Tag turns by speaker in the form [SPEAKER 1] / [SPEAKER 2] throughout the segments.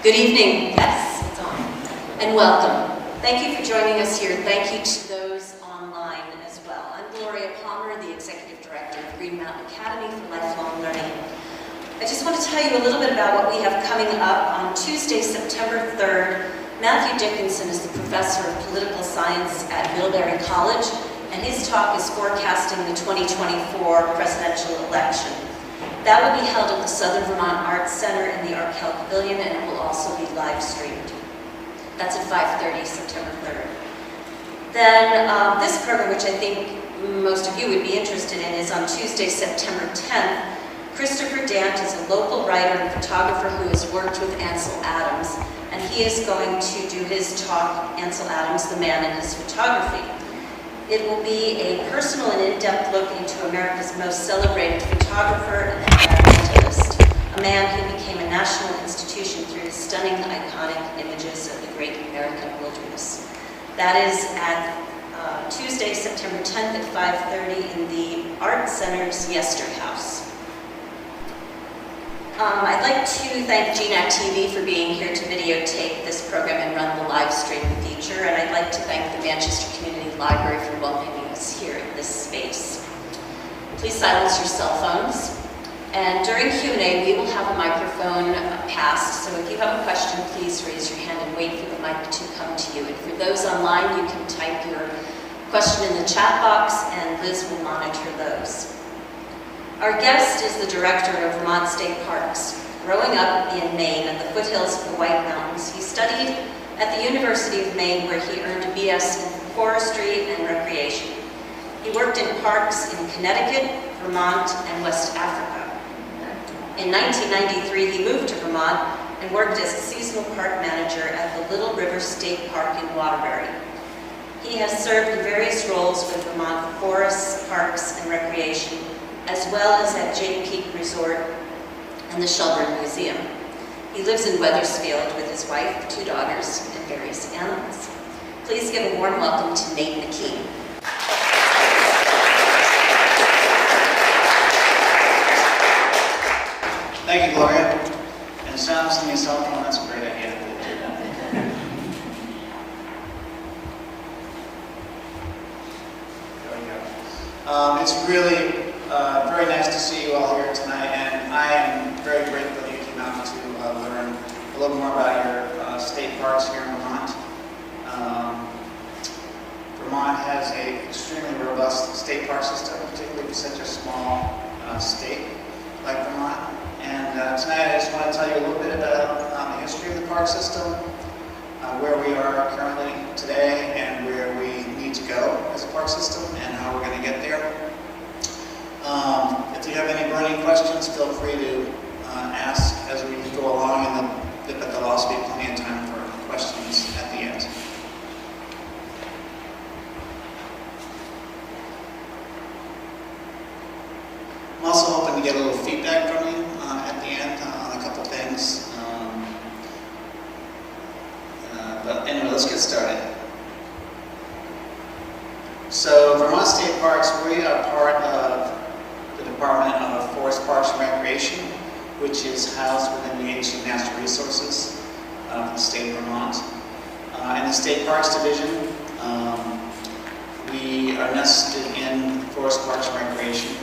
[SPEAKER 1] Good evening. Yes, it's on. And welcome. Thank you for joining us here. Thank you to those online as well. I'm Gloria Palmer, the Executive Director of Green Mountain Academy for Lifelong Learning. I just want to tell you a little bit about what we have coming up on Tuesday, September 3rd. Matthew Dickinson is the Professor of Political Science at Middlebury College, and his talk is forecasting the 2024 presidential election. That will be held at the Southern Vermont Arts Center in the Arkell Pavilion, and it will also be live streamed. That's at 5:30, September 3rd. Then this program, which I think most of you would be interested in, is on Tuesday, September 10th. Christopher Dant is a local writer and photographer who has worked with Ansel Adams, and he is going to do his talk, Ansel Adams, the Man in His Photography. It will be a personal and in-depth look into America's most celebrated photographer and environmentalist, a man who became a national institution through his stunning, iconic images of the great American wilderness. That is at Tuesday, September 10th at 5:30 in the Art Center's Yester House. I'd like to thank GNAT-TV for being here to videotape this program and run the live stream feature, and I'd like to thank the Manchester Community Library for welcoming us here in this space. Please silence your cell phones, and during Q&A we will have a microphone passed, so if you have a question, please raise your hand and wait for the mic to come to you. And for those online, you can type your question in the chat box, and Liz will monitor those. Our guest is the director of Vermont State Parks. Growing up in Maine at the foothills of the White Mountains, he studied at the University of Maine, where he earned a BS in forestry and recreation. He worked in parks in Connecticut, Vermont, and West Africa. In 1993, he moved to Vermont and worked as a seasonal park manager at the Little River State Park in Waterbury. He has served in various roles with Vermont Forests, Parks, and Recreation, as well as at Jake Peak Resort and the Shelburne Museum. He lives in Wethersfield with his wife, 2 daughters, and various animals. Please give a warm welcome to Nate McKeen.
[SPEAKER 2] Thank you, Gloria. And silencing your cell phone, that's a great idea. There we go. It's really very nice to see you all here tonight, and I am very grateful that you came out to learn a little more about your state parks here in Vermont. Vermont has an extremely robust state park system, particularly for such a small state like Vermont. And tonight I just want to tell you a little bit about the history of the park system, where we are currently today, and where we need to go as a park system, and how we're going to get there. If you have any burning questions, feel free to ask as we go along, but there'll also be plenty of time for questions at the end. I'm also hoping to get a little feedback from you at the end on a couple things. But anyway, let's get started. So, Vermont State Parks, we are part of the Department of Forest, Parks, and Recreation, which is housed within the Agency of Natural Resources of the state of Vermont. In the State Parks Division, we are nested in Forest, Parks, and Recreation.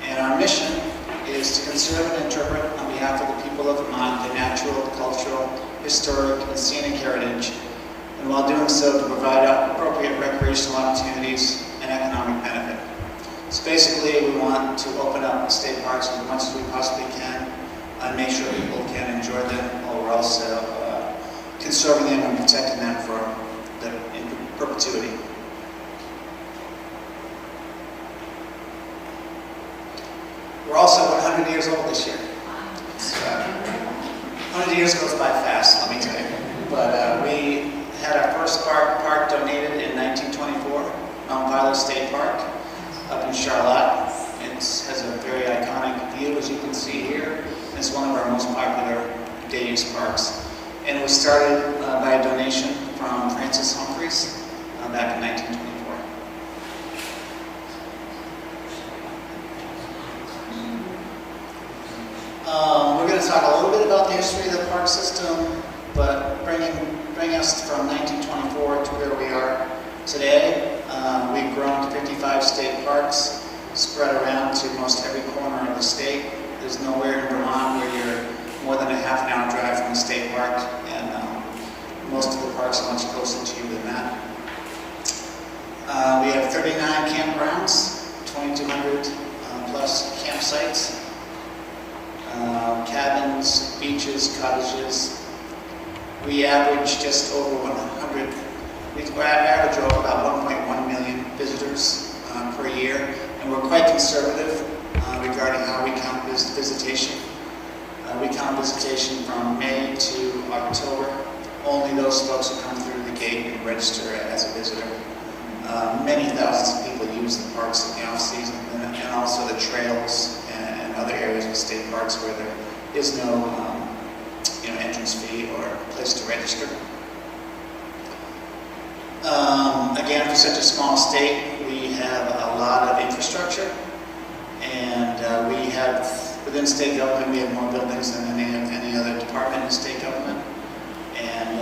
[SPEAKER 2] And our mission is to conserve and interpret on behalf of the people of Vermont the natural, cultural, historic, and scenic heritage, and while doing so to provide appropriate recreational opportunities and economic benefit. So basically we want to open up state parks as much as we possibly can and make sure people can enjoy them, while we're also conserving them and protecting them in perpetuity. We're also 100 years old this year. So, 100 years goes by fast, let me tell you. But we had our first park donated in 1924, Mount Violet State Park, up in Charlotte. It has a very iconic view, as you can see here. It's one of our most popular day-use parks. And it was started by a donation from Francis Humphreys back in 1924. We're going to talk a little bit about the history of us from 1924 to where we are today. We've grown to 55 state parks, spread around to most every corner of the state. There's nowhere in Vermont where you're more than a half an hour drive from the state park, and most of the parks are much closer to you than that. We have 39 campgrounds, 2,200 plus campsites, cabins, beaches, cottages. We average just over 100, we average over about 1.1 million visitors per year, and we're quite conservative regarding how we count visitation. We count visitation from May to October. Only those folks who come through the gate and register as a visitor. Many thousands of people use the parks in the off-season, and also the trails and other areas of state parks where there is no entrance fee or place to register. Again, for such a small state, we have a lot of infrastructure, and we have, within state government, we have more buildings than any other department in state government. And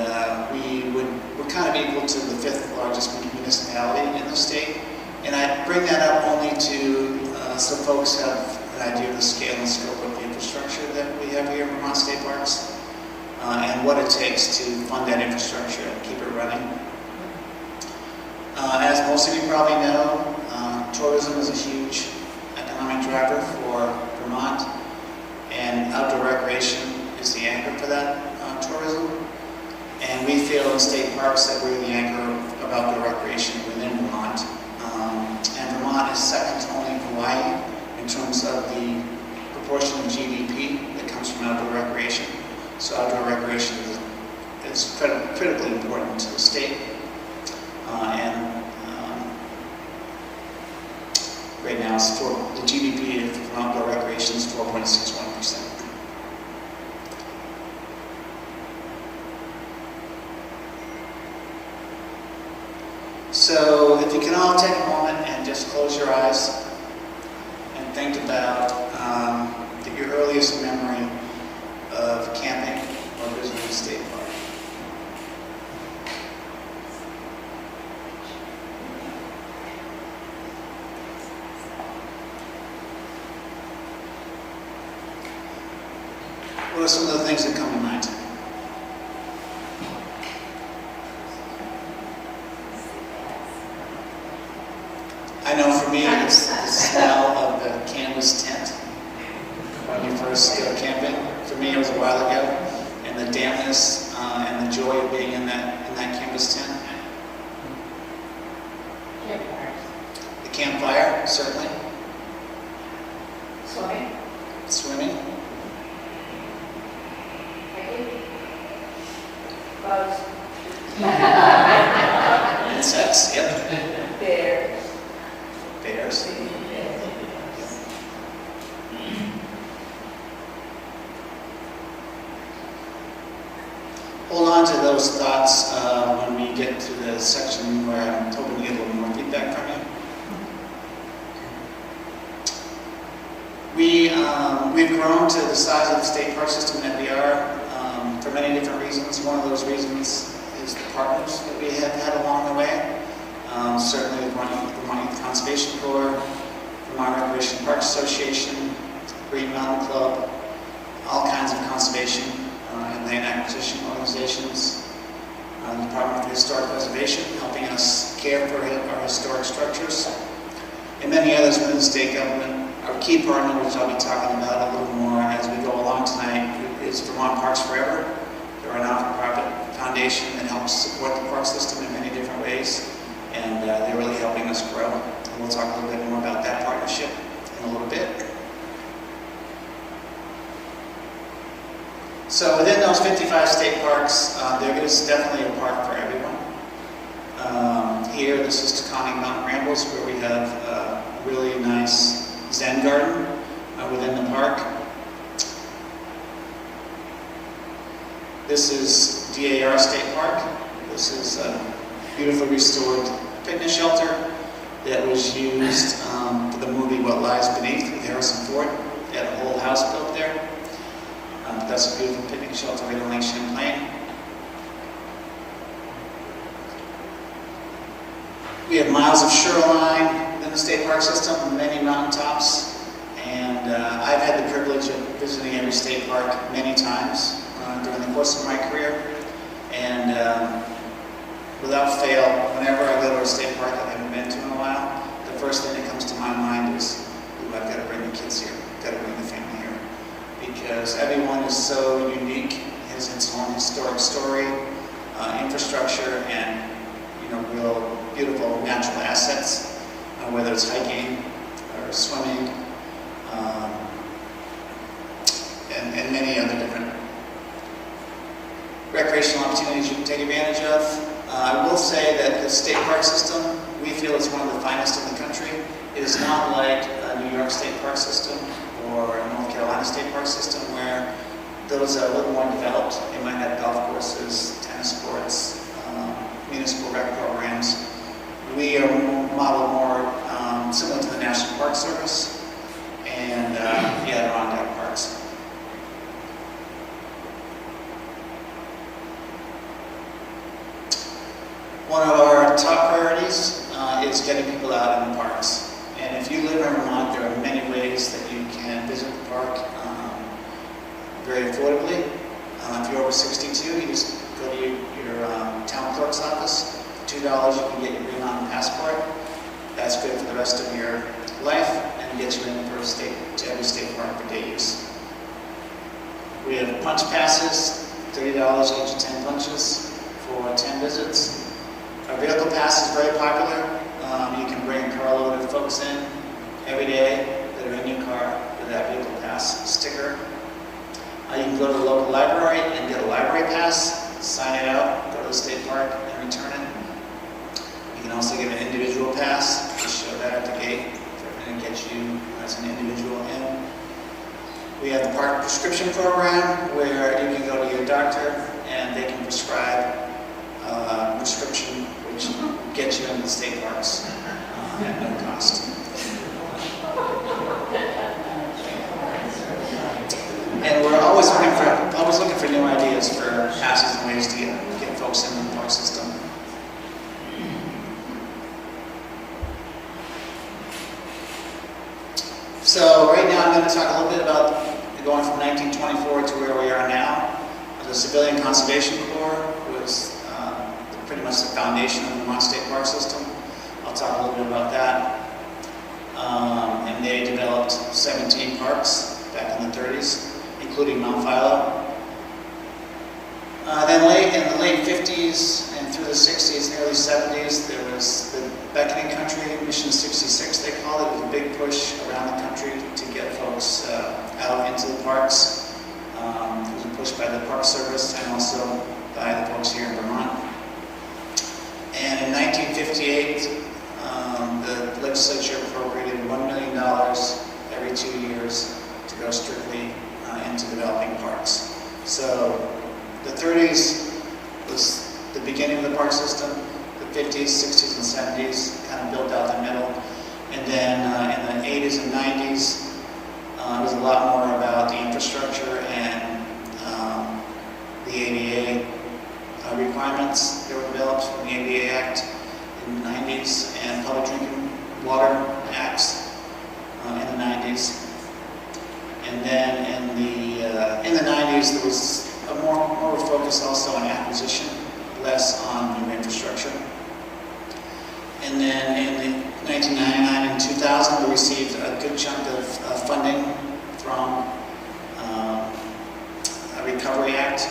[SPEAKER 2] we're kind of equal to the 5th largest municipality in the state. And I bring that up only to so folks have an idea of the scale and scope of the infrastructure that we have here in Vermont State Parks, and what it takes to fund that infrastructure and keep it running. As most of you probably know, tourism is a huge economic driver for Vermont, and outdoor recreation is the anchor for that tourism. And we feel in state parks that we're the anchor of outdoor recreation within Vermont. And Vermont is second to only Hawaii in terms of the proportion of GDP that comes from outdoor recreation. So outdoor recreation is critically important to the state. Right now, the GDP from outdoor recreation is 4.61%. So if you can all take a moment and just close your eyes and think about your earliest memory of camping or visiting a state park. What are some of the things that come to mind? I know for me, it's the smell of the canvas tent when you first go camping. For me, it was a while ago, and the dampness and the joy of being in that canvas tent.
[SPEAKER 3] Campfires.
[SPEAKER 2] The campfire, certainly.
[SPEAKER 3] Swimming.
[SPEAKER 2] Swimming.
[SPEAKER 3] Hiking. Bugs.
[SPEAKER 2] Insects, yep.
[SPEAKER 3] Bears.
[SPEAKER 2] Bears. Hold on to those thoughts when we get to the section where I'm hoping to get a little more feedback from you. We've grown to the size of the state park system that we are for many different reasons. One of those reasons is the partners that we have had along the way. Certainly the Vermont Youth Conservation Corps, Vermont Recreation Parks Association, Green Mountain Club, all kinds of conservation and land acquisition organizations, the Department of Historic Preservation, helping us care for our historic structures, and many others within the state government. Our key partner, which I'll be talking about a little more as we go along tonight, is Vermont Parks Forever. They're a not-for-profit foundation that helps support the park system in many different ways, and they're really helping us grow. And we'll talk a little bit more about that partnership in a little bit. So within those 55 state parks, there is definitely a park for everyone. Here, this is Taconic Mountain Rambles, where we have a really nice Zen garden within the park. This is DAR State Park. This is a beautifully restored fitness shelter that was used for the movie What Lies Beneath with Harrison Ford. They had a whole house built there. That's a beautiful picnic shelter right on Lake Champlain. miles of shoreline within the state park system, many mountaintops, and I've had the privilege of visiting every state park many times during the course of my career. And without fail, whenever I go to a state park that I haven't been to in a while, the first thing that comes to my mind is, ooh, I've got to bring the kids here, I've got to bring the family here. Because everyone is so unique, has its own historic story, infrastructure, and real beautiful natural assets, whether it's hiking or swimming, and many other different recreational opportunities you can take advantage of. I will say that the state park system, we feel is one of the finest in the country. It is not like a New York State Park System or a North Carolina State Park System, where those are a little more developed. They might have golf courses, tennis courts, municipal rec programs. We are modeled more similar to the National Park Service and the Adirondack Parks. One of our top priorities is getting people out in the parks. And if you live in Vermont, there are many ways that you can visit the park very affordably. If you're over 62, you just go to your town clerk's office. For $2, you can get your Green Mountain passport. That's good for the rest of your life and gets you in to every state park for day use. We have punch passes, $30, get you 10 punches for 10 visits. Our vehicle pass is very popular. You can bring a carload of folks in every day that are in your car with that vehicle pass sticker. You can go to the local library and get a library pass, sign it out, go to the state park and return it. You can also get an individual pass, just show that at the gate and get you as an individual in. We have the park prescription program where you can go to your doctor and they can prescribe a prescription which gets you into the state parks at no cost. And we're always looking for new ideas for passes and ways to get folks into the park system. So right now I'm going to talk a little bit about going from 1924 to where we are now. The Civilian Conservation Corps was pretty much the foundation of the Vermont State Park System. I'll talk a little bit about that. And they developed 17 parks back in the 30s, including Mount Philo. Then in the late 50s and through the 60s and early 70s, there was the Beckoning Country, Mission 66 they called it. It was a big push around the country to get folks out into the parks. It was a push by the Park Service and also by the folks here in Vermont. And in 1958, the legislature appropriated $1 million every 2 years to go strictly into developing parks. So the 30s was the beginning of the park system. The 50s, 60s, and 70s kind of built out the middle. And then in the 80s and 90s, it was a lot more about the infrastructure and the ADA requirements that were developed from the ADA Act in the 90s and Public Drinking Water Acts in the 90s. And then in the 90s, there was a more focus also on acquisition, less on new infrastructure. And then in 1999 and 2000, we received a good chunk of funding from a Recovery Act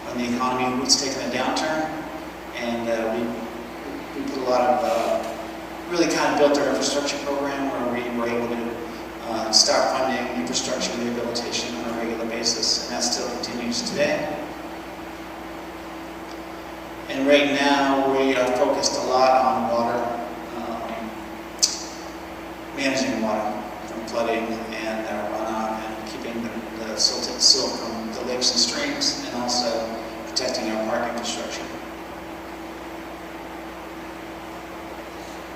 [SPEAKER 2] when the economy was taking a downturn. And we put a lot of, really kind of built our infrastructure program where we were able to start funding infrastructure rehabilitation on a regular basis, and that still continues today. And right now we are focused a lot on water, managing water from flooding and runoff, and keeping the silt from the lakes and streams, and also protecting our park infrastructure.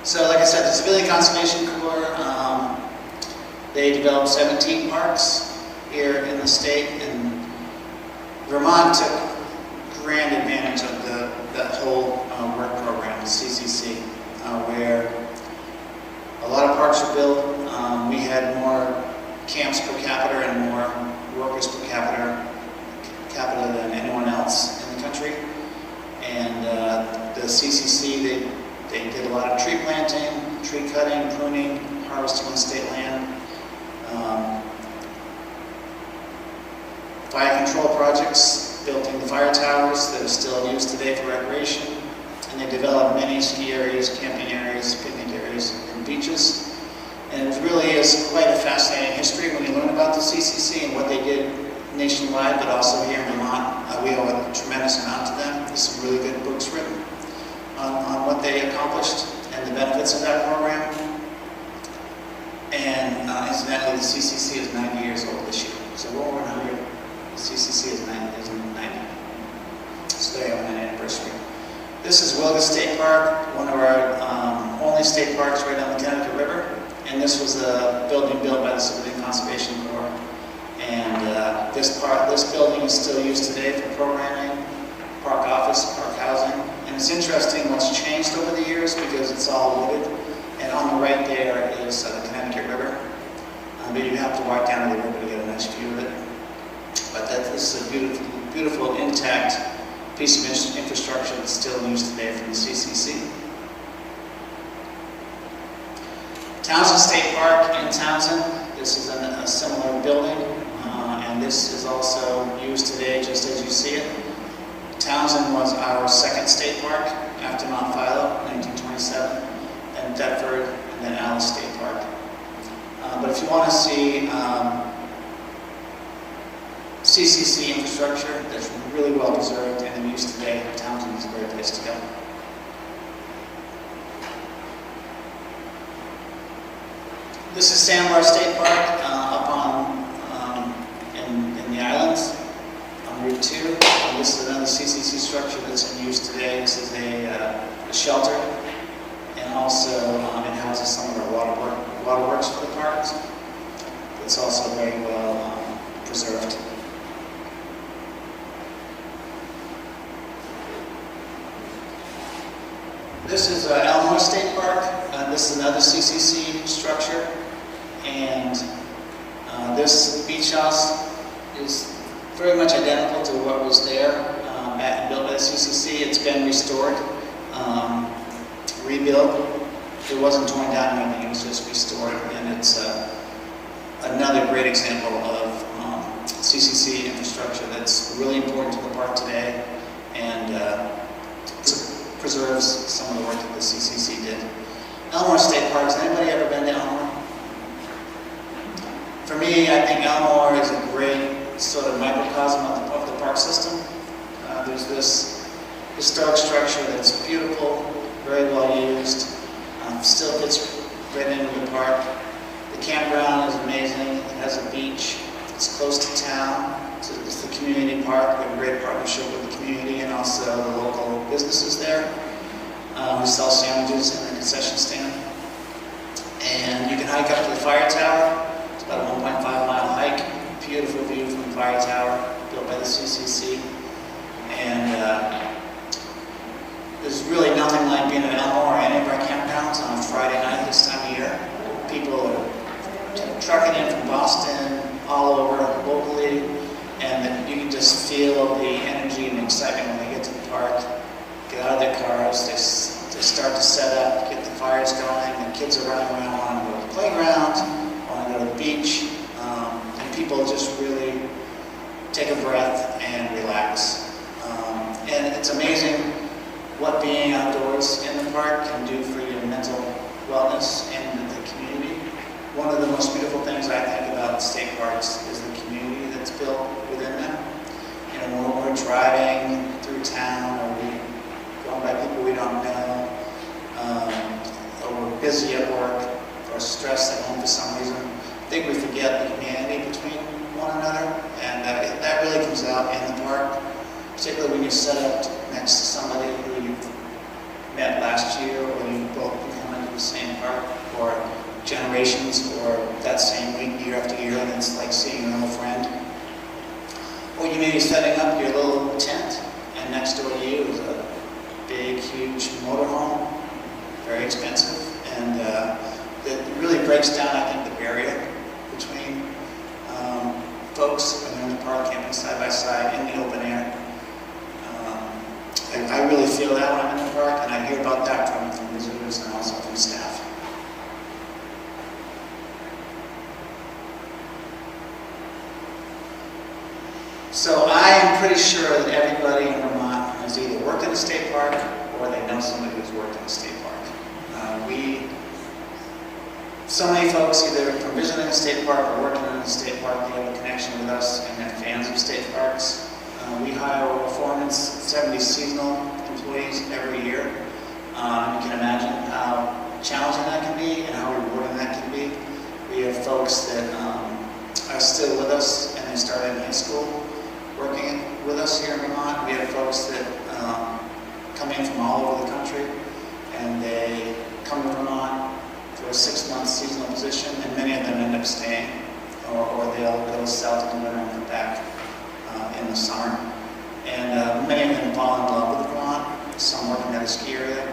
[SPEAKER 2] So like I said, the Civilian Conservation Corps, they developed 17 parks here in the state, and Vermont took grand advantage of that whole work program. CCC, where a lot of parks were built. We had more camps per capita and more workers per capita than anyone else in the country. And the CCC, they did a lot of tree planting, tree cutting, pruning, harvesting on state land. Fire control projects, building the fire towers that are still used today for recreation. And they developed many ski areas, camping areas, picnic areas, and beaches. And it really is quite a fascinating history when you learn about the CCC and what they did nationwide, but also here in Vermont. We owe a tremendous amount to them. There's some really good books written on what they accomplished and the benefits of that program. And incidentally, the CCC is 90 years old this year. So we're over 100. The CCC is 90. So they have an anniversary. This is Wilga State Park, one of our only state parks right on the Connecticut River. And this was a building built by the Civilian Conservation Corps. And this building is still used today for programming, park office, park housing. And it's interesting what's changed over the years because it's all wooded. And on the right there is the Connecticut River. But you have to walk down to the river to get a nice view of it. But this is a beautiful, beautiful, intact piece of infrastructure that's still used today from the CCC. Townsend State Park in Townsend. This is a similar building, and this is also used today just as you see it. Townsend was our second state park after Mount Philo in 1927, and Thetford, and then Alice State Park. But if you want to see CCC infrastructure that's really well preserved and in use today, Townsend is a great place to go. This is Sandbar State Park up in the islands on Route 2. This is another CCC structure that's in use today. This is a shelter, and also it houses some of our waterworks for the parks. It's also very well preserved. This is Elmore State Park. This is another CCC structure, and this beach house is very much identical to what was there built by the CCC. It's been restored, rebuilt. It wasn't torn down or anything, it was just restored, and it's another great example of CCC infrastructure that's really important to the park today, and preserves some of the work that the CCC did. Elmore State Park, has anybody ever been to Elmore? For me, I think Elmore is a great sort of microcosm of the park system. There's this historic structure that's beautiful, very well used, still fits right into the park. The campground is amazing. It has a beach. It's close to town. It's the community park. We have a great partnership with the community and also the local businesses there. We sell sandwiches in the concession stand. And you can hike up to the fire tower. It's about a 1.5-mile hike. Beautiful view from the fire tower, built by the CCC. And there's really nothing like being at Elmore or any of our campgrounds on a Friday night this time of year. People are trucking in from Boston, all over locally, and you can just feel the energy and excitement when they get to the park, get out of their cars, they start to set up, get the fires going, and kids are running around, want to go to the playground, want to go to the beach, and people just really take a breath and relax. And it's amazing what being outdoors in the park can do for your mental wellness and the community. One of the most beautiful things I think about state parks is the community that's built within them. You know, when we're driving through town, or we're going by people we don't know, or we're busy at work, or stressed at home for some reason, I think we forget the humanity between one another, and that really comes out in the park, particularly when you set up next to somebody who you met last year, or you both come into the same park, or generations, or that same week, year after year, and it's like seeing an old friend. Or you may be setting up your little tent, and next door to you is a big big, huge motorhome, very expensive, and it really breaks down, I think, the barrier between folks when they're in the park camping side by side in the open air. I really feel that when I'm in the park, and I hear about that from visitors and also from staff. So I am pretty sure that everybody in Vermont has either worked in a state park or they know somebody who's worked in a state park. So many folks either from visiting a state park or working in a state park, they have a connection with us and they're fans of state parks. We hire over 470 seasonal employees every year. You can imagine how challenging that can be and how rewarding that can be. We have folks that are still with us and they started in high school working with us here in Vermont. We have folks that come in from all over the country and they come to Vermont for a 6-month seasonal position, and many of them end up staying, or they'll go south in the winter and come back in the summer. And many of them fall in love with Vermont. Some working at a ski area.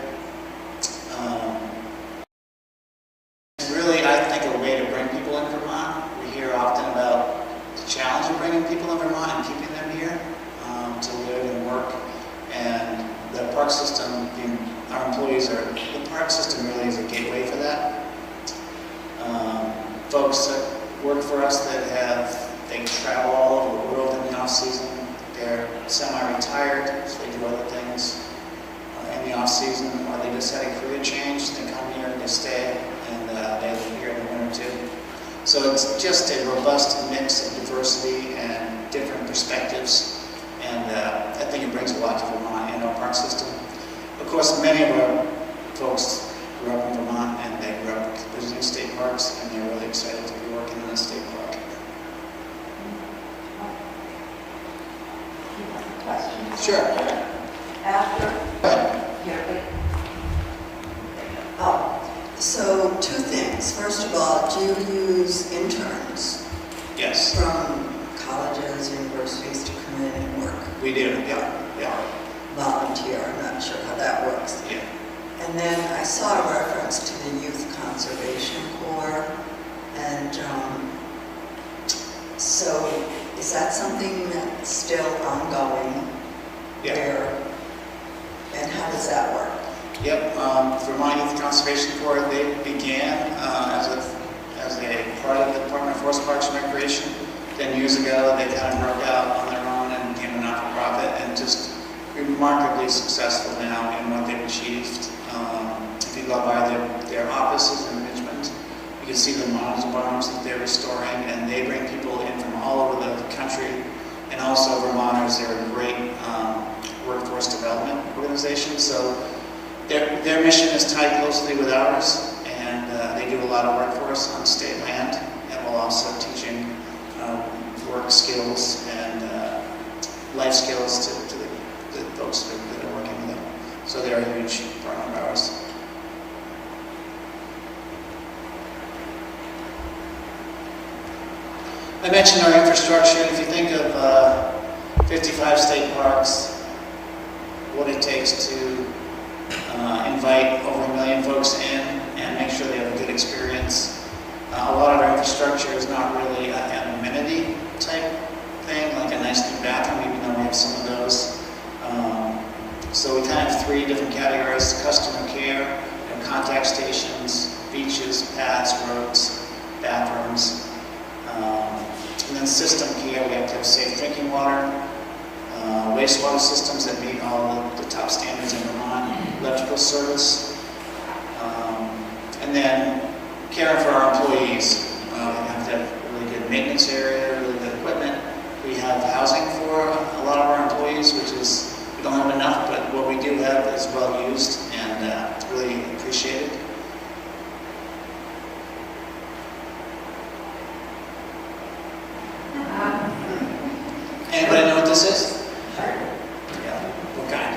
[SPEAKER 2] It's really, I think, a way to bring people in Vermont. We hear often about the challenge of bringing people in Vermont and keeping them here to live and work. And the park system, our employees the park system really is a gateway for that. Folks that work for us they travel all over the world in the off-season. They're semi-retired, so they do other things in the off-season, or they just had a career change. They come here, they stay, and they live here in the winter too. So it's just a robust mix of diversity and different perspectives, and I think it brings a lot to Vermont and our park system. Of course, many of our folks grew up in Vermont and they grew up visiting state parks, and they're really excited to be working in a state park.
[SPEAKER 3] Question?
[SPEAKER 2] Sure.
[SPEAKER 3] After, here,
[SPEAKER 4] So, two things. First of all, do you use interns
[SPEAKER 2] Yes,
[SPEAKER 4] from colleges, universities to come in and work?
[SPEAKER 2] we do. Yeah.
[SPEAKER 4] Volunteer, I'm not sure how that works.
[SPEAKER 2] Yeah.
[SPEAKER 4] And then I saw a reference to the Youth Conservation Corps, and so is that something that's still ongoing?
[SPEAKER 2] Yeah.
[SPEAKER 4] And how does that work?
[SPEAKER 2] Yep. Vermont Youth Conservation Corps, they began as a part of the Department of Forest Parks and Recreation. 10 years ago, they kind of broke out on their own and became a not-for-profit, and just remarkably successful now in what they've achieved. If you go by their offices in Richmond, you can see the models barns that they're restoring, and they bring people in from all over the country. And also Vermonters, they're a great workforce development organization. So their mission is tied closely with ours, and they do a lot of work for us on state land, and while also teaching work skills and life skills to the folks that are working with them. So they're a huge partner of ours. I mentioned our infrastructure. If you think of 55 state parks, what it takes to invite over 1 million folks in and make sure they have a good experience. A lot of our infrastructure is not really an amenity type thing, like a nice new bathroom, even though we have some of those. So we kind of have 3 different categories: customer care, contact stations, beaches, paths, roads, bathrooms. And then system care, we have to have safe drinking water, wastewater systems that meet all the top standards in Vermont, electrical service, and then caring for our employees. We have to have a really good maintenance area, really good equipment. We have housing for a lot of our employees, which is, we don't have enough, but what we do have is well used and really appreciated. Anybody know what this is? Yeah. What kind?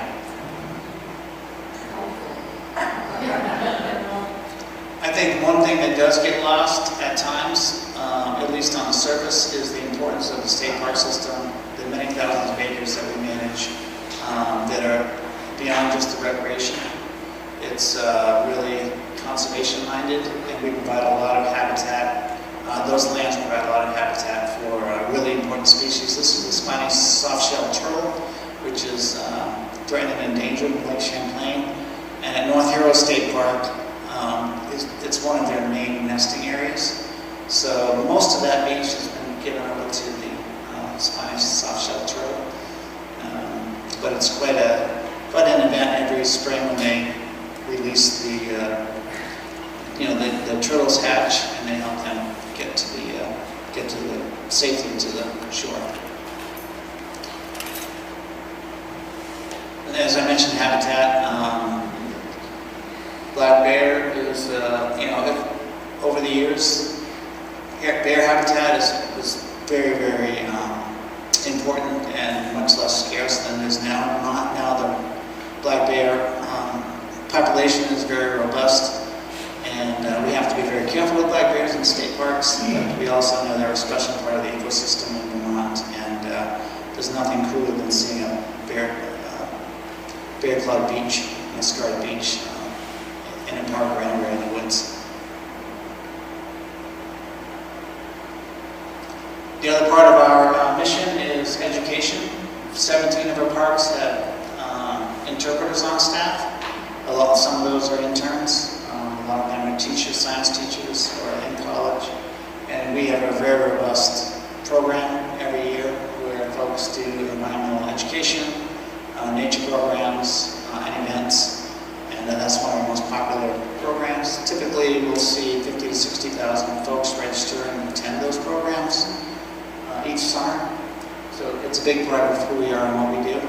[SPEAKER 2] I think one thing that does get lost at times, at least on the surface, is the importance of the state park system, the many thousands of acres that we manage that are beyond just the recreation. It's really conservation-minded, and we provide a lot of habitat. Those lands provide a lot of habitat for really important species. This is the spiny soft-shelled turtle, which is threatened and endangered in Lake Champlain. And at North Hero State Park, it's one of their main nesting areas. So most of that beach has been given over to the spiny soft-shelled turtle. But it's quite an event every spring when they release the turtles hatch, and they help them get to the safely to the shore. And as I mentioned, habitat. Black bear is, over the years, bear habitat was very, very important and much less scarce than it is now in Vermont. Now the black bear population is very robust, and we have to be very careful with black bears in state parks. But we also know they're a special part of the ecosystem in Vermont, and there's nothing cooler than seeing a bear-clawed beach, a scarred beach, in a park or anywhere in the woods. The other part of our mission is education. 17 of our parks have interpreters on staff. Some of those are interns. A lot of them are teachers, science teachers, or in college. And we have a very robust program every year where folks do environmental education, nature programs, and events. And that's one of our most popular programs. Typically, we'll see 50,000 to 60,000 folks register and attend those programs each summer. So it's a big part of who we are and what we do.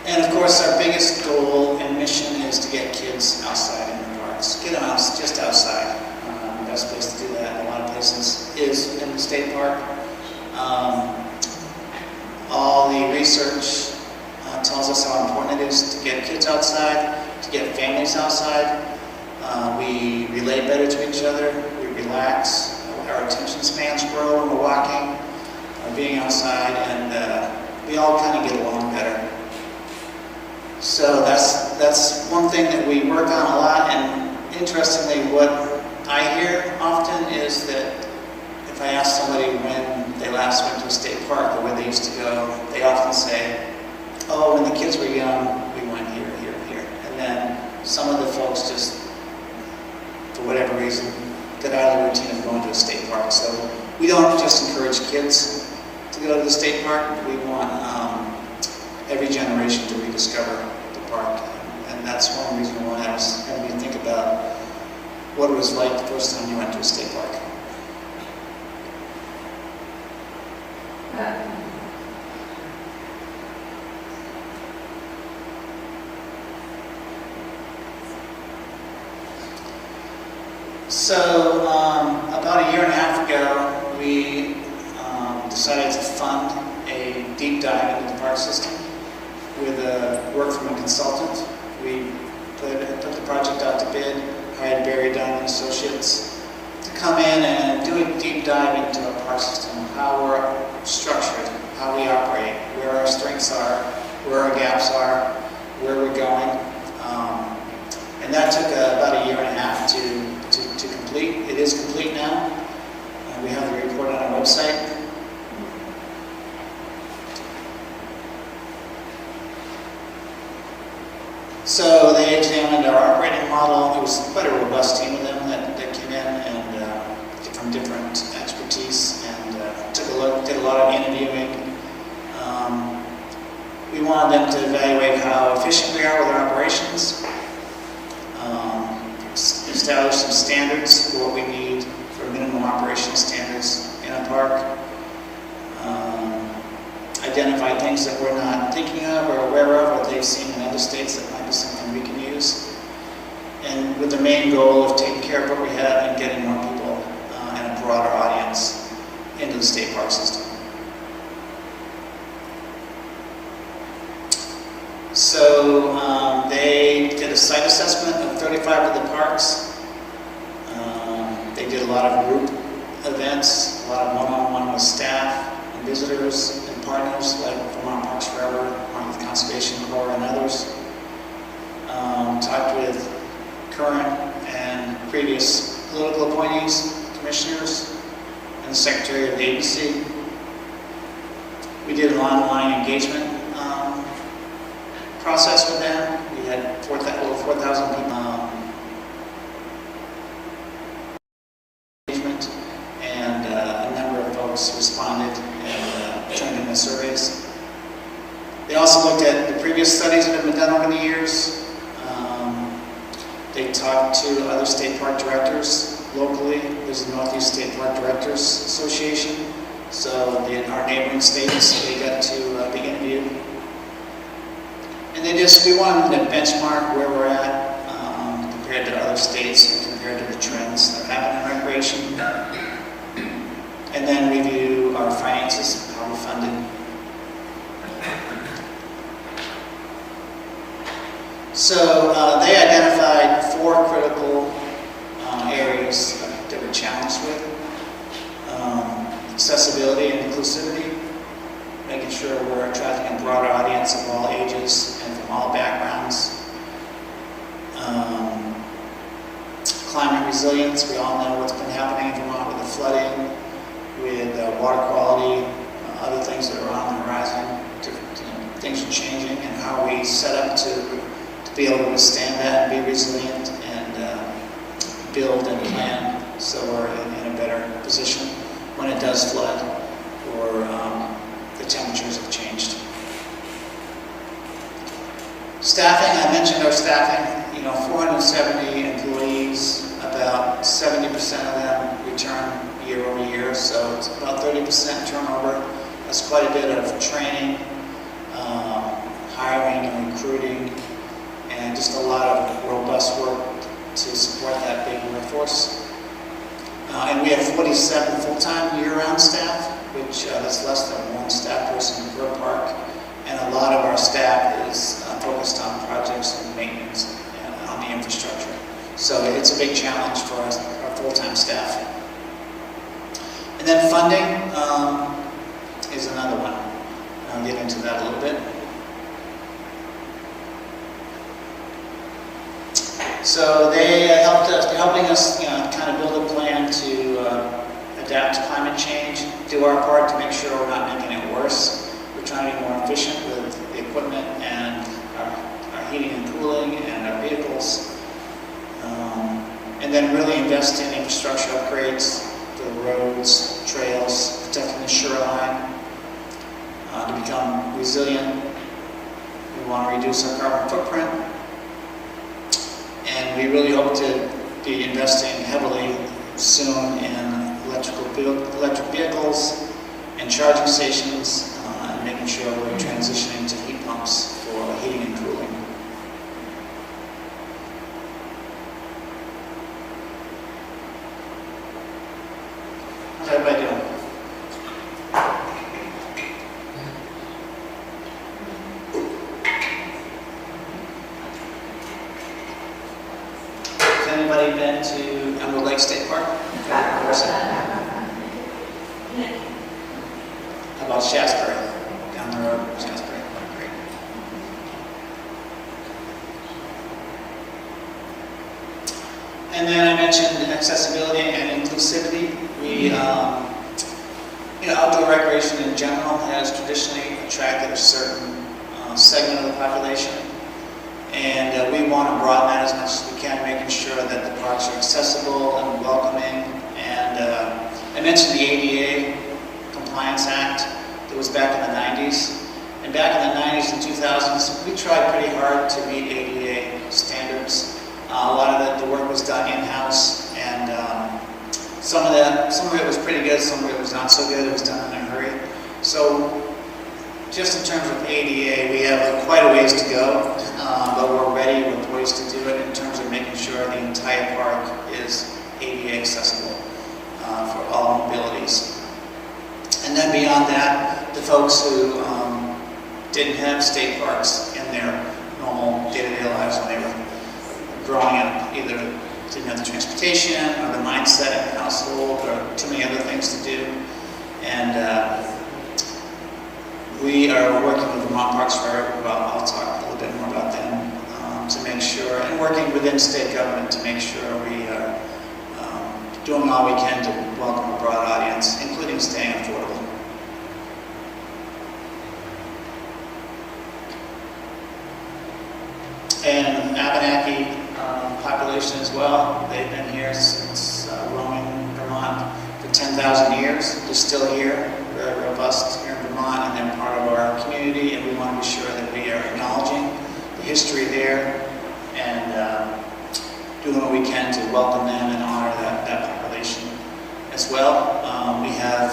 [SPEAKER 2] And of course, our biggest goal and mission is to get kids outside in the parks. Get them out, just outside. The best place to do that in a lot of places is in the state park. All the research tells us how important it is to get kids outside, to get families outside. We relate better to each other, we relax, our attention spans grow when we're walking, being outside, and we all kind of get along better. So that's one thing that we work on a lot, and interestingly, what I hear often is that if I ask somebody when they last went to a state park or where they used to go, they often say, oh, when the kids were young, we went here, here, here. And then some of the folks just, for whatever reason, get out of the routine of going to a state park. So we don't just encourage kids to go to the state park. We want every generation to rediscover the park. And that's one reason why I was having you think about what it was like the first time you went to a state park. So about a year and a half ago, we decided to fund a deep dive into the park system with work from a consultant. We put the project out to bid, hired Barry Dunn and Associates to come in and do a deep dive into our park system, how we're structured, how we operate, where our strengths are, where our gaps are, where we're going. And that took about a year and a half to complete. It is complete now. We have the report on our website. So they examined our operating model. It was quite a robust team of them that came in and from different expertise, and took a look, did a lot of interviewing. We wanted them to evaluate how efficient we are with our operations, establish some standards for what we need for minimum operation standards in a park, identify things that we're not thinking of or aware of, what they've seen in other states that might be something we can use, and with the main goal of taking care of what we have and getting more people and a broader audience into the state park system. So they did a site assessment of 35 of the parks. They did a lot of group events, a lot of one-on-one with staff and visitors and partners like Vermont Parks Forever, Vermont Youth Conservation Corps, and others. Talked with current and previous political appointees, commissioners, and the Secretary of the agency. We did an online engagement process with them. We had over 4,000 people engagement, and a number of folks responded and turned in the surveys. They also looked at the previous studies that have been done over the years. They talked to other state park directors locally. There's the Northeast State Park Directors Association. So our neighboring states, they got to be interviewed. And we wanted them to benchmark where we're at compared to other states and compared to the trends that happen in recreation. And then review our finances, how we're funded. So they identified 4 critical areas that we're challenged with. Accessibility and inclusivity, making sure we're attracting a broader audience of all ages and from all backgrounds. Climate resilience, we all know what's been happening in Vermont with the flooding, with water quality, other things that are on the horizon. Things are changing, and how we set up to be able to withstand that and be resilient and build and plan so we're in a better position when it does flood or the temperatures have changed. Staffing, I mentioned our staffing, 470 employees, about 70% of them return year over year, so it's about 30% turnover. That's quite a bit of training, hiring and recruiting, and just a lot of robust work to support that big workforce. And we have 47 full-time year-round staff, which that's less than 1 staff person per park. And a lot of our staff is focused on projects and maintenance and on the infrastructure. So it's a big challenge for us, our full-time staff. And then funding is another one. I'll get into that a little bit. So they're helping us, kind of build a plan to adapt to climate change, do our part to make sure we're not making it worse. We're trying to be more efficient with the equipment and our heating and cooling and our vehicles. And then really invest in infrastructure upgrades for the roads, trails, protecting the shoreline, to become resilient. We want to reduce our carbon footprint. And we really hope to be investing heavily soon in electric vehicles and charging stations, and making sure we're transitioning to heat pumps for heating and cooling. How's everybody doing? Anybody been to Emerald Lake State Park? How about Shasbury? Down the road, Shasbury. Great. And then I mentioned accessibility and inclusivity. We, outdoor recreation in general has traditionally attracted a certain segment of the population. And we want to broaden that as much as we can, making sure that the parks are accessible and welcoming. And I mentioned the ADA Compliance Act that was back in the 90s. And back in the 90s and 2000s, we tried pretty hard to meet ADA standards. A lot of the work was done in-house, and some of it was pretty good, some of it was not so good. It was done in a hurry. So just in terms of ADA, we have quite a ways to go, but we're ready, we're poised to do it in terms of making sure the entire park is ADA accessible for all mobilities. And then beyond that, the folks who didn't have state parks in their normal day-to-day lives when they were growing up, either didn't have the transportation transportation or the mindset in the household or too many other things to do. And we are working with Vermont Parks Forever. I'll talk a little bit more about them to make sure, and working within state government to make sure we are doing all we can to welcome a broad audience, including staying affordable. And Abenaki population as well. They've been here since roaming Vermont for 10,000 years. They're still here, very robust here in Vermont, and they're part of our community, and we want to be sure that we are acknowledging the history there and doing what we can to welcome them and honor that population as well. We have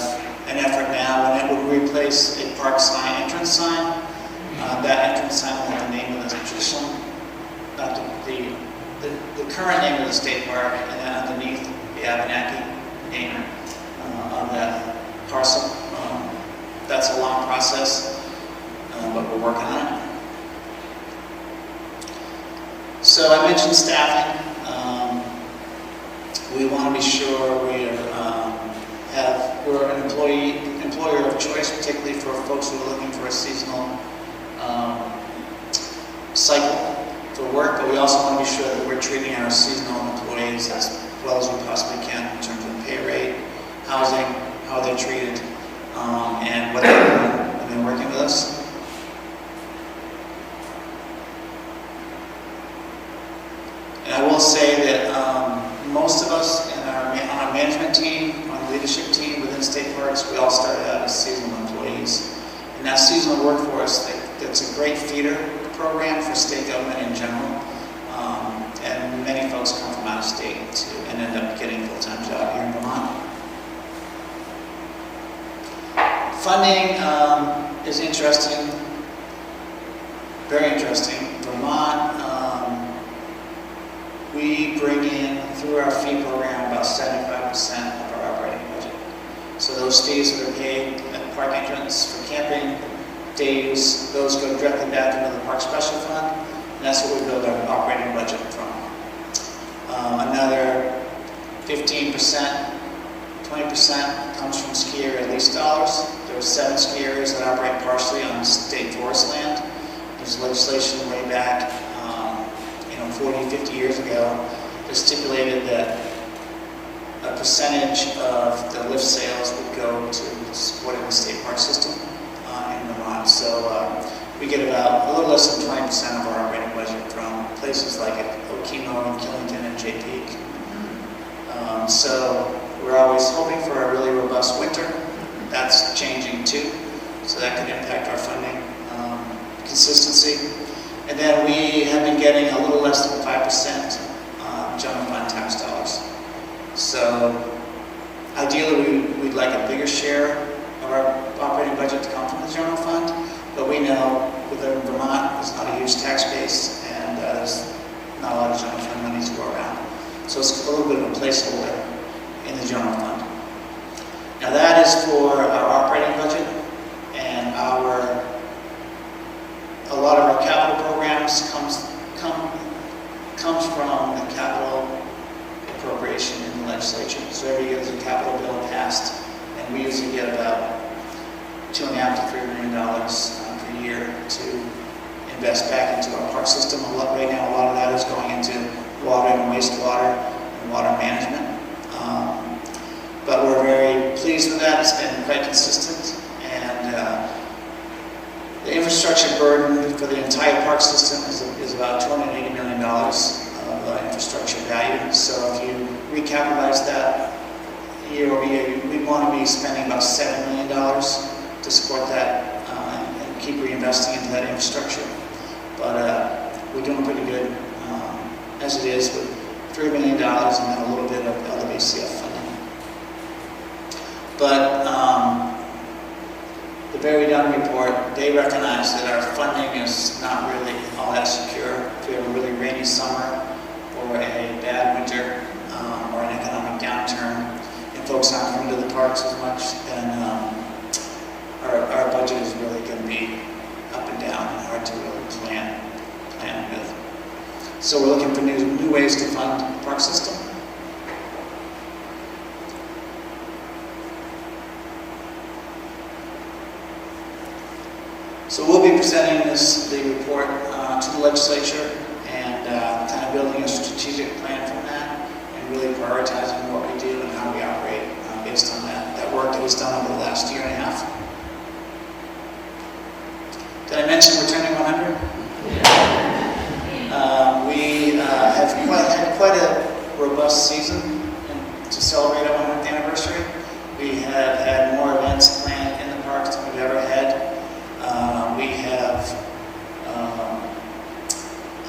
[SPEAKER 2] an effort now, and it would replace a park sign, entrance sign. That entrance sign will have the name of the traditional, not the current name of the state park, and then underneath the Abenaki name of that parcel. That's a long process, but we're working on it. So I mentioned staffing. We want to be sure we're an employer of choice, particularly for folks who are looking for a seasonal cycle for work, but we also want to be sure that we're treating our seasonal employees as well as we possibly can in terms of pay rate, housing, how they're treated, and what they're doing when they're working with us. And I will say that most of us on our management team, on the leadership team within state parks, we all started out as seasonal employees. And that seasonal workforce, that's a great feeder program for state government in general. And many folks come from out of state and end up getting a full-time job here in Vermont. Funding is interesting, very interesting. Vermont, we bring in, through our fee program, about 75% of our operating budget. So those fees that are paid at the park entrance for camping, day use, those go directly back into the Park Special Fund, and that's what we build our operating budget from. Another 15%, 20% comes from ski area lease dollars. There are 7 ski areas that operate partially on state forest land. There's legislation way back 40, 50 years ago that stipulated that a percentage of the lift sales would go to supporting the state park system in Vermont. So we get about a little less than 20% of our operating budget from places like Okemo and Killington and Jay Peak. So we're always hoping for a really robust winter. That's changing too, so that could impact our funding consistency. And then we have been getting a little less than 5% general fund tax dollars. So ideally we'd like a bigger share of our operating budget to come from the general fund, but we know within Vermont there's not a huge tax base and there's not a lot of general fund money to go around. So it's a little bit of a placeholder in the general fund. Now that is for our operating budget, and a lot of our capital programs comes from the capital appropriation in the legislature. So every year there's a capital bill passed, and we usually get about $2.5 to $3 million per year to invest back into our park system. Right now, a lot of that is going into water and wastewater and water management. But we're very pleased with that. It's been quite consistent. And the infrastructure burden for the entire park system is about $280 million of infrastructure value. So if you recapitalize that year over year, we want to be spending about $7 million to support that and keep reinvesting into that infrastructure. But we're doing pretty good as it is with $3 million and then a little bit of LWCF funding. But the Very Dunn report, they recognize that our funding is not really all that secure. If we have a really rainy summer or a bad winter or an economic downturn and folks aren't coming to the parks as much, then our budget is really going to be up and down and hard to really plan with. So we're looking for new ways to fund the park system. So we'll be presenting the report to the legislature and kind of building a strategic plan from that and really prioritizing what we do and how we operate based on that work that was done over the last year and a half. Did I mention we're turning 100? We have had quite a robust season to celebrate our 100th anniversary. We have had more events planned in the parks than we've ever had. We have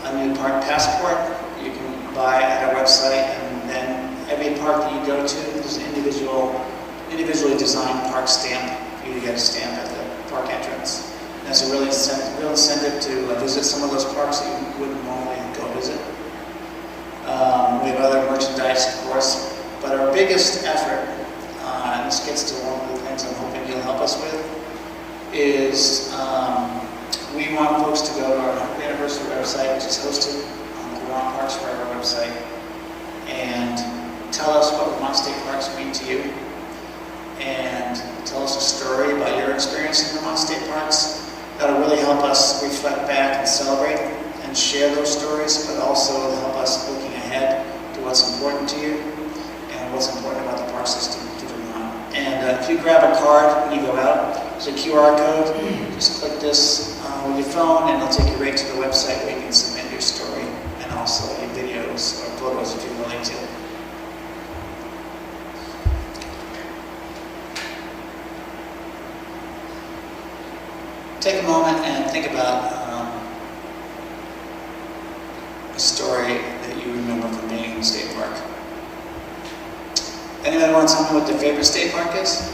[SPEAKER 2] a new park passport you can buy at our website, and then every park that you go to, there's an individually designed park stamp for you to get a stamp at the park entrance. And that's a real incentive to visit some of those parks that you wouldn't normally go visit. We have other merchandise, of course, but our biggest effort, and this gets to one of the things I'm hoping you'll help us with, is we want folks to go to our 100th anniversary website, which is hosted on the Vermont Parks Forever website, and tell us what Vermont State Parks mean to you, and tell us a story about your experience in Vermont State Parks. That'll really help us reflect back and celebrate and share those stories, but also help us looking ahead to what's important to you and what's important about the park system to Vermont. And if you grab a card when you go out, there's a QR code. Just click this with your phone and it'll take you right to the website where you can submit your story and also your videos or photos if you're willing to. Take a moment and think about a story that you remember from being in the state park. Anyone want to tell me what their favorite state park is?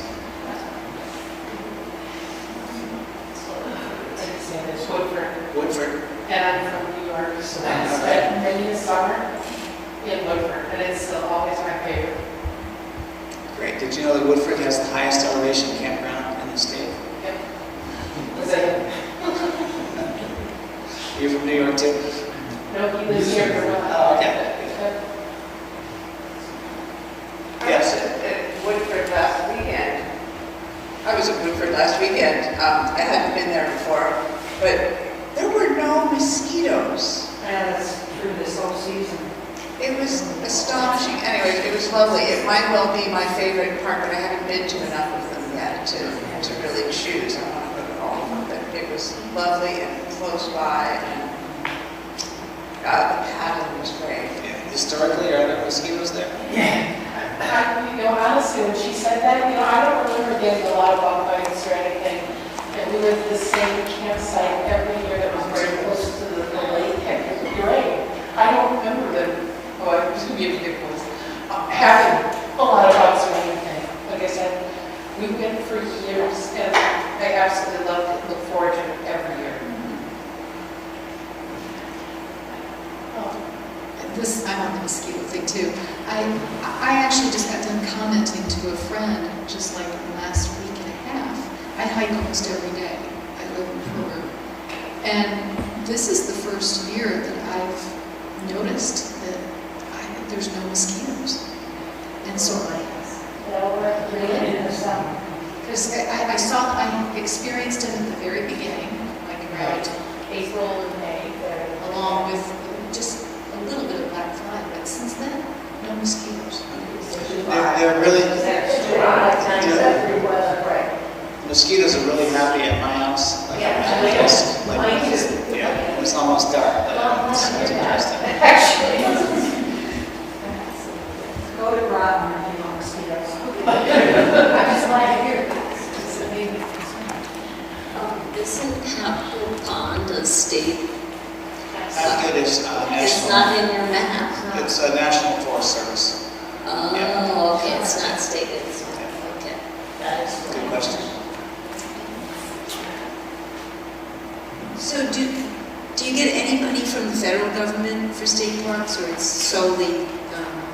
[SPEAKER 5] It's Woodford.
[SPEAKER 2] Woodford.
[SPEAKER 5] And I'm from New York, so I spent many a summer in Woodford, and it's still always my favorite.
[SPEAKER 2] Great. Did you know that Woodford has the highest elevation campground in the state?
[SPEAKER 5] Yep. Was it?
[SPEAKER 2] You're from New York too?
[SPEAKER 5] No, he lives here for a while.
[SPEAKER 2] Oh, okay. Yes?
[SPEAKER 6] I was at Woodford last weekend. I was at Woodford last weekend. I hadn't been there before, but there were no mosquitoes.
[SPEAKER 5] And it's true this whole season.
[SPEAKER 6] It was astonishing. Anyways, it was lovely. It might well be my favorite park, but I haven't been to enough of them yet to really choose. I want to go to all of them, but it was lovely and close by, and the paddling was great.
[SPEAKER 2] Yeah. Historically, are there mosquitoes there?
[SPEAKER 5] Honestly, when she said that, I don't remember getting a lot of bug bites or anything. And we went to the same campsite every year that was very close to the lake, and it was great. I don't remember them, it was ridiculous, having a lot of bugs or anything. Like I said, we went for years, and I absolutely loved it, look forward to it every year.
[SPEAKER 7] I'm on the mosquito thing too. I actually just got done commenting to a friend just like the last week and a half. I hike almost every day. I live in Peru. And this is the first year that I've noticed that there's no mosquitoes. And so because I experienced it at the very beginning, like around April and May, along with just a little bit of black fly, but since then, no mosquitoes.
[SPEAKER 2] They're really, mosquitoes are really happy at my house. Like, it's almost dark, but it's interesting.
[SPEAKER 5] Actually,
[SPEAKER 3] Go to Groton if you want mosquitoes.
[SPEAKER 5] I just like to hear that.
[SPEAKER 1] Isn't Hatfield Pond a state?
[SPEAKER 2] Hatfield is
[SPEAKER 1] It's
[SPEAKER 2] national.
[SPEAKER 1] not in your map.
[SPEAKER 2] It's a National Forest Service.
[SPEAKER 1] Oh, okay, it's not stated. Okay.
[SPEAKER 5] That is
[SPEAKER 2] Good question.
[SPEAKER 1] So do you get any money from the federal government for state parks, or it's solely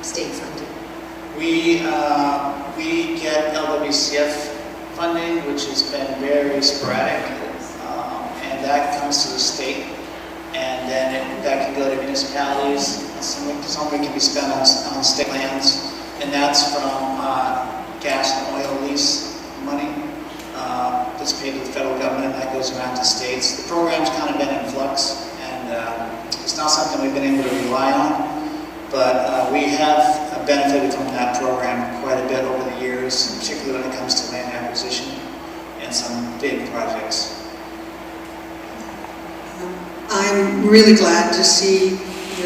[SPEAKER 1] state funded?
[SPEAKER 2] We get LWCF funding, which has been very sporadic, and that comes to the state, and then that can go to municipalities. Some can be spent on state lands, and that's from gas and oil lease money. The It's paid to the federal government, and that goes around to states. The program's kind of been in flux, and it's not something we've been able to rely on, but we have benefited from that program quite a bit over the years, particularly when it comes to land acquisition and some big projects.
[SPEAKER 4] I'm really glad to see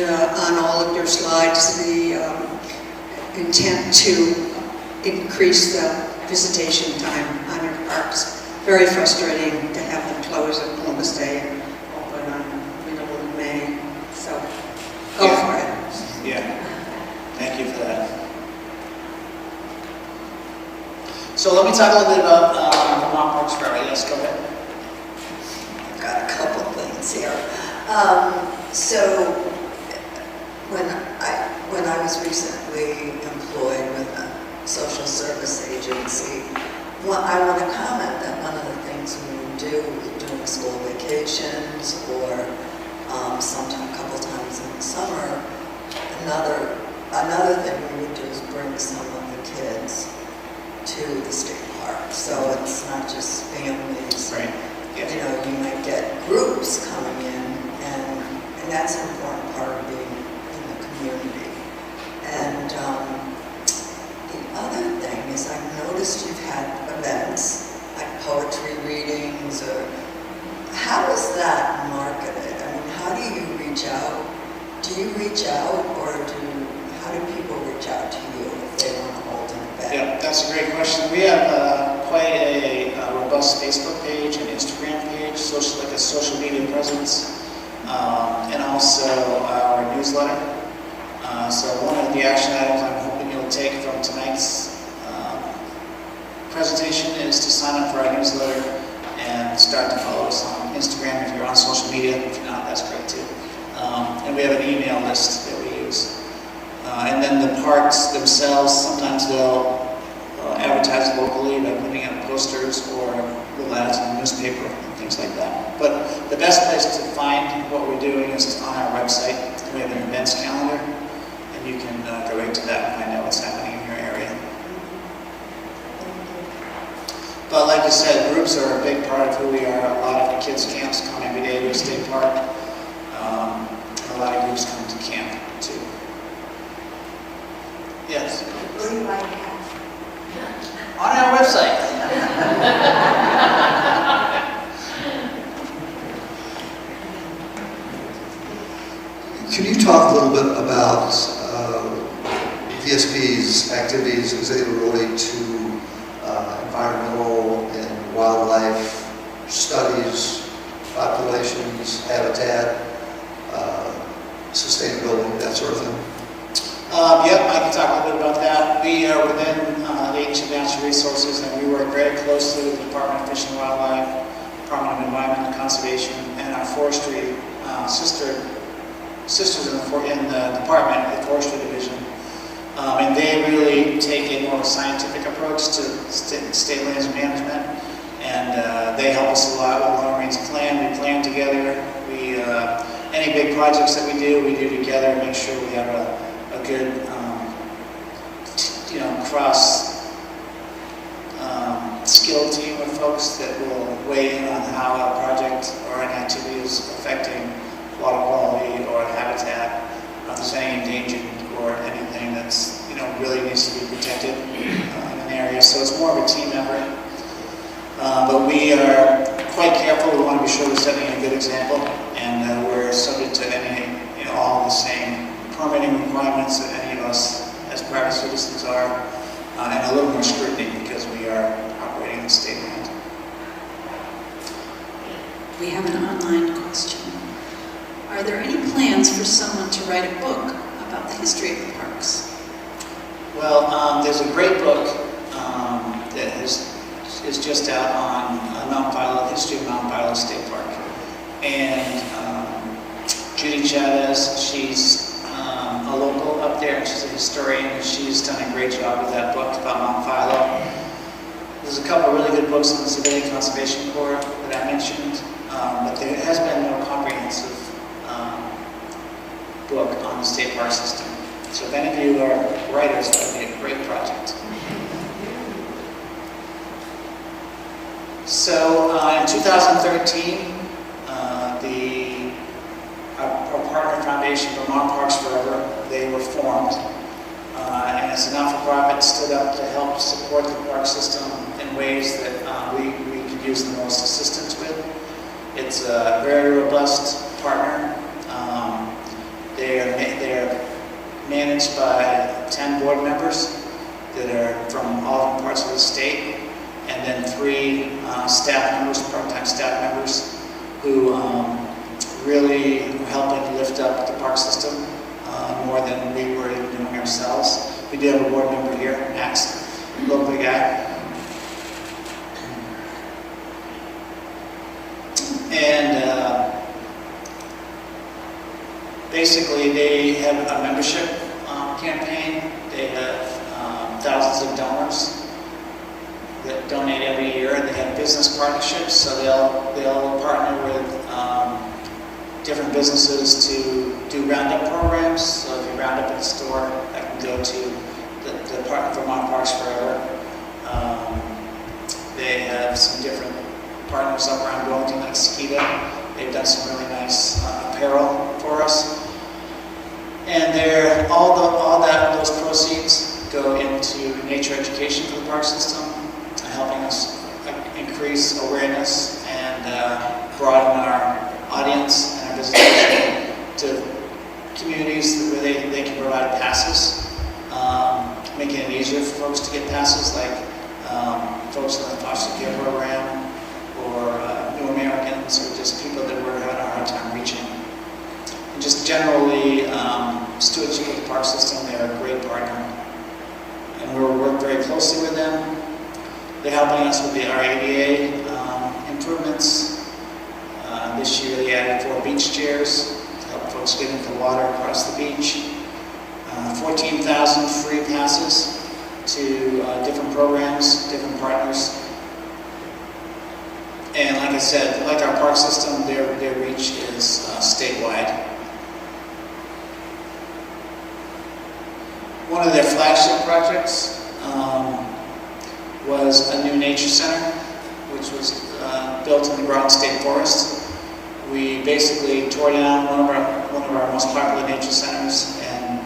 [SPEAKER 4] on all of your slides the intent to increase the visitation time on your parks. Very frustrating to have them close at Columbus Day and open on middle of May. So go for it.
[SPEAKER 2] Yeah, thank you for that. So let me talk a little bit about Vermont Parks Forever. Yes, go ahead.
[SPEAKER 4] I've got a couple things here. So when I was recently employed with a social service agency, I want to comment that one of the things we would do during school vacations or sometime a couple times in the summer, another thing we would do is bring some of the kids to the state park. So it's not just families.
[SPEAKER 2] Right. Yeah.
[SPEAKER 4] You know, you might get groups coming in, and that's an important part of being in the community. And the other thing is I've noticed you've had events like poetry readings, or how is that marketed? I mean, how do you reach out? Do you reach out, or how do people reach out to you if they want to hold an event?
[SPEAKER 2] Yeah, that's a great question. We have quite a robust Facebook page and Instagram page, like a social media presence, and also our newsletter. So one of the action items I'm hoping you'll take from tonight's presentation is to sign up for our newsletter and start to follow us on Instagram if you're on social media. If you're not, that's great too. And we have an email list that we use. And then the parks themselves, sometimes they'll advertise locally by putting out posters or little ads in the newspaper and things like that. But the best place to find what we're doing is on our website. We have an events calendar, and you can go right to that and find out what's happening in your area. But like you said, groups are a big part of who we are. A lot of the kids' camps come every day to a state park. A lot of groups come to camp too. Yes?
[SPEAKER 3] Where do you buy hats?
[SPEAKER 2] On our website.
[SPEAKER 8] Can you talk a little bit about VSP's activities as they relate to environmental and wildlife studies, populations, habitat, sustainability, that sort of thing?
[SPEAKER 2] Yep, I can talk a little bit about that. We are within the Agency of Natural Resources, and we work very closely with the Department of Fish and Wildlife, Department of Environment and Conservation, and our forestry sisters in the department, the Forestry Division. And they really take a more scientific approach to state lands management, and they help us a lot with long range plan. We plan together. Any big projects that we do together, make sure we have a good, cross skill team of folks that will weigh in on how a project or an activity is affecting water quality or habitat, if there's any endangered or anything that's really needs to be protected in an area. So it's more of a team effort. But we are quite careful. We want to be sure we're setting a good example, and we're subject to all the same permitting requirements that any of us as private citizens are, and a little more scrutiny because we are operating in state land.
[SPEAKER 9] We have an online question. Are there any plans for someone to write a book about the history of the parks?
[SPEAKER 2] Well, there's a great book that is just out on Mount Philo, the history of Mount Philo State Park. And Judy Chavez, she's a local up there, and she's a historian, and she's done a great job with that book about Mount Philo. There's a couple of really good books on the Civilian Conservation Corps that I mentioned, but there has been no comprehensive book on the state park system. So if any of you are writers, that would be a great project. So 2013, our partner foundation, Vermont Parks Forever, they were formed. And as a not-for-profit, stood up to help support the park system in ways that we could use the most assistance with. It's a very robust partner. They are managed by 10 board members that are from all different parts of the state, and then 3 staff members, part-time staff members, who really are helping lift up the park system more than we were even doing ourselves. We do have a board member here, Max, local guy. And basically they have a membership campaign. They have thousands of donors that donate every year. They have business partnerships, so they'll partner with different businesses to do roundup programs. So if you round up at a store, that can go to the Vermont Parks Forever. They have some different partners up around Wellington, like Skeeta. They've done some really nice apparel for us. And those proceeds go into nature education for the park system, helping us increase awareness and broaden our audience and our visitation to communities where they can provide passes, making it easier for folks to get passes, like folks in the foster care program, or new Americans, or just people that we're having a hard time reaching. And just generally, stewardship of the park system, they're a great partner. And we work very closely with them. They're helping us with our ADA improvements. This year they added 4 beach chairs to help folks get into the water across the beach. 14,000 free passes to different programs, different partners. And like I said, like our park system, their reach is statewide. One of their flagship projects was a new nature center, which was built in the Groton State Forest. We basically tore down one of our most popular nature centers, and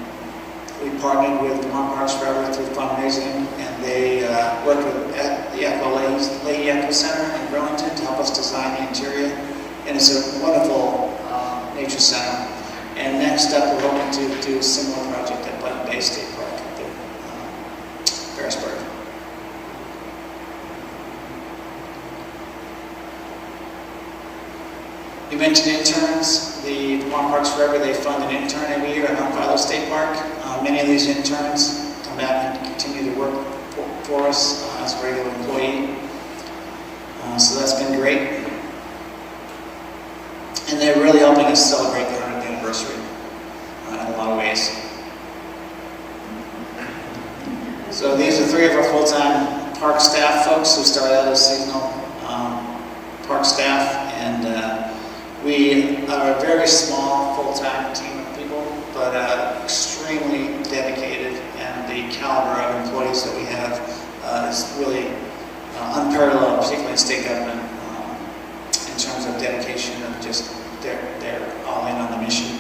[SPEAKER 2] we partnered with Vermont Parks Forever through fundraising, and they worked with the Leahy Eco Center in Burlington to help us design the interior. And it's a wonderful nature center. And next up, we're hoping to do a similar project at Button Bay State Park up in Ferrisburg. You mentioned interns. The Vermont Parks Forever, they fund an intern every year at Mount Philo State Park. Many of these interns come back and continue to work for us as a regular employee. So that's been great. And they're really helping us celebrate the 100th anniversary in a lot of ways. So these are 3 of our full-time park staff folks who started out as seasonal park staff, and we are a very small full-time team of people, but extremely dedicated, and the caliber of employees that we have is really unparalleled, particularly in state government, in terms of dedication and just they're all in on the mission.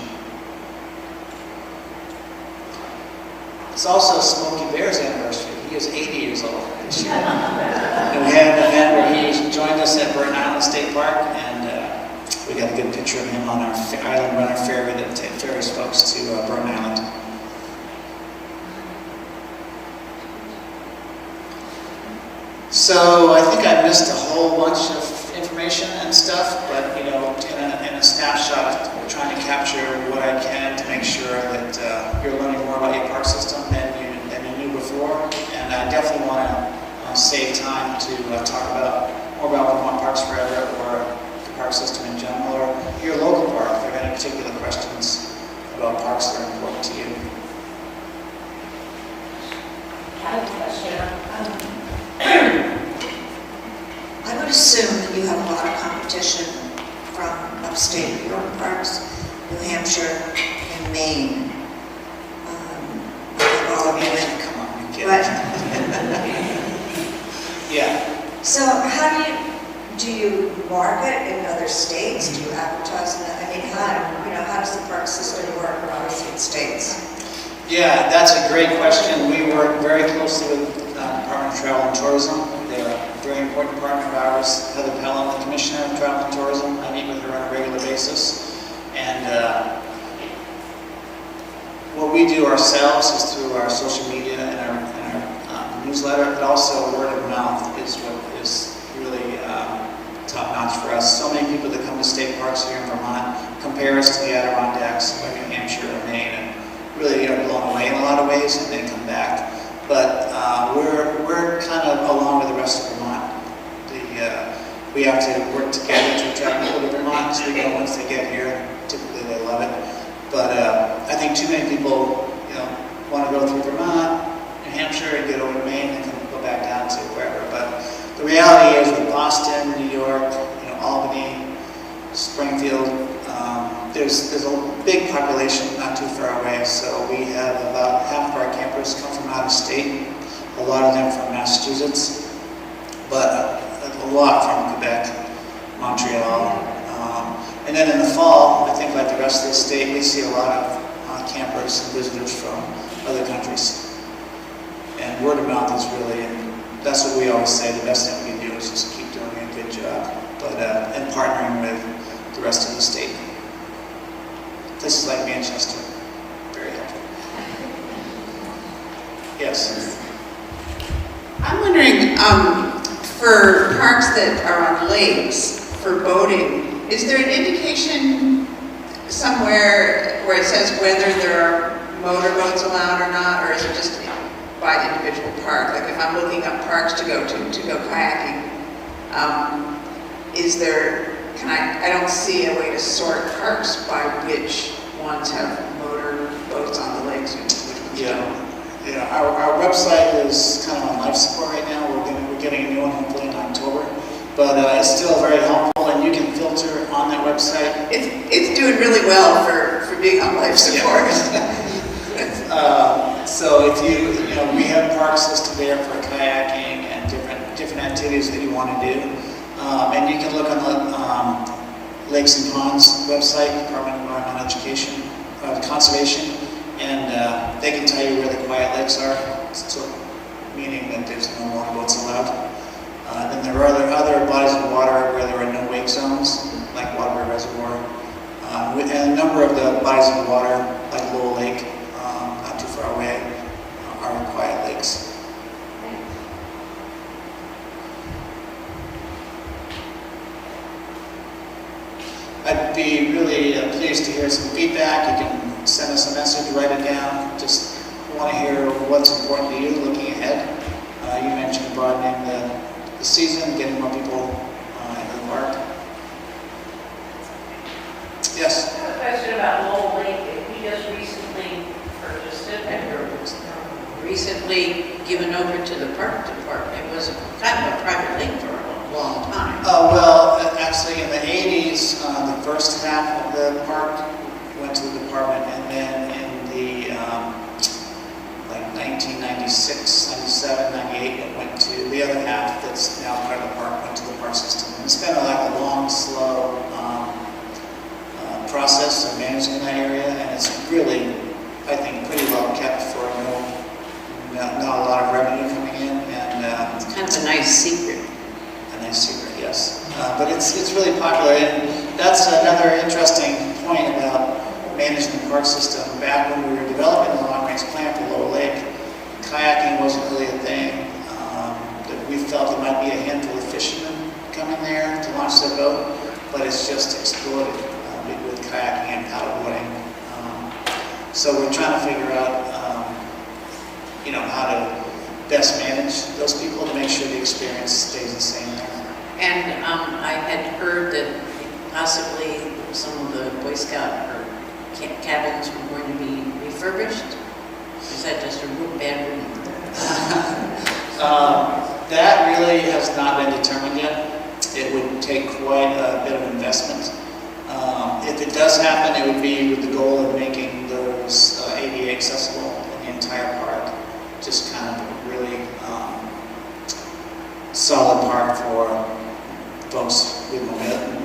[SPEAKER 2] It's also Smokey Bear's anniversary. He is 80 years old this year. And we had an event where he joined us at Burton Island State Park, and we got a good picture of him on our Island Runner ferry that ferries folks to Burton Island. So I think I missed a whole bunch of information and stuff, but in a snapshot, we're trying to capture what I can to make sure that you're learning more about your park system than you knew before. And I definitely want to save time to talk more about Vermont Parks Forever or the park system in general, or your local park if there are any particular questions about parks that are important to you.
[SPEAKER 5] I have a question.
[SPEAKER 3] I would assume that you have a lot of competition from upstate New York parks, New Hampshire, and Maine. All of you in.
[SPEAKER 2] Come on, you get it. Yeah.
[SPEAKER 3] So how do you market in other states? Do you advertise in, I mean, how does the park system work, obviously in states?
[SPEAKER 2] Yeah, that's a great question. We work very closely with the Department of Travel and Tourism. They're a very important partner of ours. Heather Pelham, the Commissioner of Travel and Tourism, I meet with her on a regular basis. And what we do ourselves is through our social media and our newsletter, but also word of mouth is what is really top-notch for us. So many people that come to state parks here in Vermont compare us to the Adirondacks, like New Hampshire or Maine, and really are blown away in a lot of ways, and then come back. But we're kind of along with the rest of Vermont. We have to work together to attract people to Vermont, so we know once they get here, typically they love it. But I think too many people, want to go through Vermont, New Hampshire, and get over to Maine, and then go back down to wherever. But the reality is, with Boston, New York, Albany, Springfield, there's a big population not too far away. So we have about half of our campers come from out of state, a lot of them from Massachusetts, but a lot from Quebec, Montreal. And then in the fall, I think like the rest of the state, we see a lot of campers and visitors from other countries. And word of mouth is really, and that's what we always say, the best thing we can do is just keep doing a good job, and partnering with the rest of the state. Places like Manchester, very helpful. Yes?
[SPEAKER 6] I'm wondering, for parks that are on lakes, for boating, is there an indication somewhere where it says whether there are motorboats allowed or not, or is it just by the individual park? Like if I'm looking up parks to go kayaking, is there, I don't see a way to sort parks by which ones have motor boats on the lakes and which ones don't.
[SPEAKER 2] Yeah, our website is kind of on life support right now. We're getting a new one hopefully in October, but it's still very helpful, and you can filter on that website.
[SPEAKER 6] It's doing really well for being on life support.
[SPEAKER 2] Yeah. So if we have parks listed there for kayaking and different activities that you want to do, and you can look on the Lakes and Ponds website, Department of Environmental Education, Conservation. And they can tell you where the quiet lakes are, so meaning that there's no motorboats allowed. Then there are other bodies of water where there are no wake zones, like Waterbury Reservoir. And a number of the bodies of water, like Lowell Lake, not too far away, are quiet lakes. I'd be really pleased to hear some feedback. You can send us a message, write it down. Just want to hear what's important to you looking ahead. You mentioned broadening the season, getting more people into the park. Yes?
[SPEAKER 5] I have a question about Lowell Lake. We just recently purchased it, and you're recently given over to the park department. It was kind of a private lake for a long time.
[SPEAKER 2] Well, actually in the 80s, the first half of the park went to the department, and then in the 1996, 97, 98, it went to the other half that's now part of the park, went to the park system. And it's been like a long, slow process of managing that area, and it's really, I think, pretty well kept for not a lot of revenue coming in. And
[SPEAKER 5] It's kind of a nice secret.
[SPEAKER 2] A nice secret, yes. But it's really popular, and that's another interesting point about managing the park system. Back when we were developing the long-range plan for Lowell Lake, kayaking wasn't really a thing. That we felt there might be a handful of fishermen coming there to launch their boat, but it's just exploded with kayaking and paddleboarding. So we're trying to figure out, how to best manage those people to make sure the experience stays the same there.
[SPEAKER 5] And I had heard that possibly some of the Boy Scout or cabins were going to be refurbished. Is that just a real bad rumor?
[SPEAKER 2] That really has not been determined yet. It would take quite a bit of investment. If it does happen, it would be with the goal of making those ADA accessible in the entire park. Just kind of a really solid park for folks with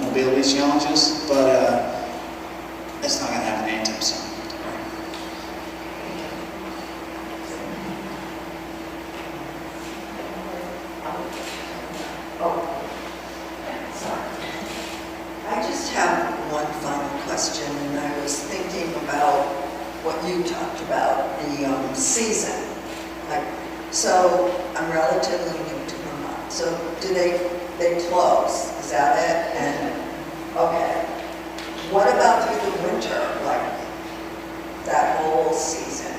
[SPEAKER 2] mobility challenges, but it's not going to happen anytime soon.
[SPEAKER 4] I just have one final question, and I was thinking about what you talked about, the season. Like, so I'm relatively new to Vermont. So do they close? Is that it? And okay. What about through the winter? Like that whole season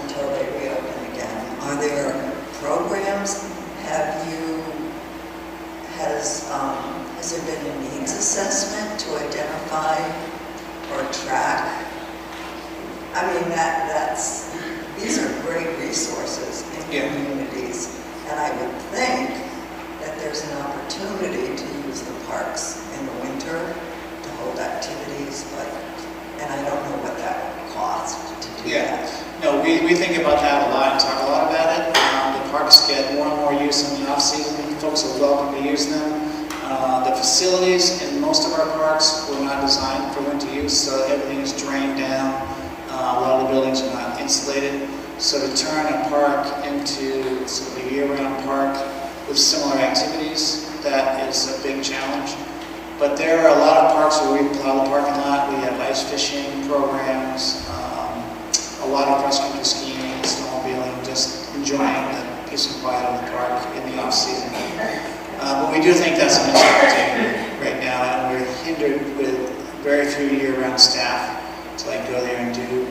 [SPEAKER 4] until they reopen again? Are there programs? Has there been a needs assessment to identify or track? I mean, these are great resources in communities, and I would think that there's an opportunity to use the parks in the winter to hold activities, and I don't know what that would cost to do that.
[SPEAKER 2] No, we think about that a lot and talk a lot about it. The parks get more and more use in the off-season. Folks are welcome to use them. The facilities in most of our parks were not designed for winter use, so everything is drained down. A lot of the buildings are not insulated. So to turn a park into sort of a year-round park with similar activities, that is a big challenge. But there are a lot of parks where we plow the parking lot. We have ice fishing programs, a lot of cross-country skiing, snowmobiling, just enjoying the peace and quiet of the park in the off-season. But we do think that's an opportunity right now, and we're hindered with very few year-round staff to go there and do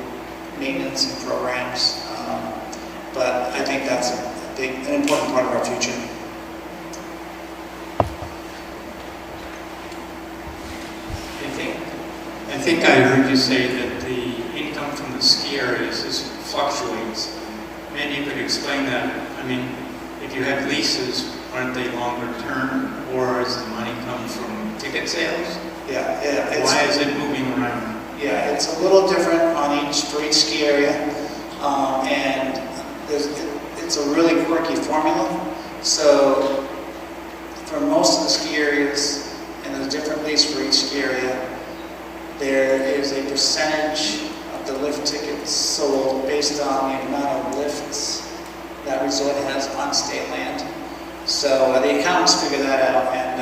[SPEAKER 2] maintenance and programs. But I think that's an important part of our future.
[SPEAKER 10] I think I heard you say that the income from the ski areas fluctuates. Maybe you could explain that. I mean, if you have leases, aren't they longer term, or does the money come from ticket sales?
[SPEAKER 2] Yeah.
[SPEAKER 10] Why is it moving around?
[SPEAKER 2] Yeah, it's a little different for each ski area, and it's a really quirky formula. So for most of the ski areas, and there's different lease for each ski area, there is a percentage of the lift tickets sold based on the amount of lifts that resort has on state land. So the accountants figure that out, and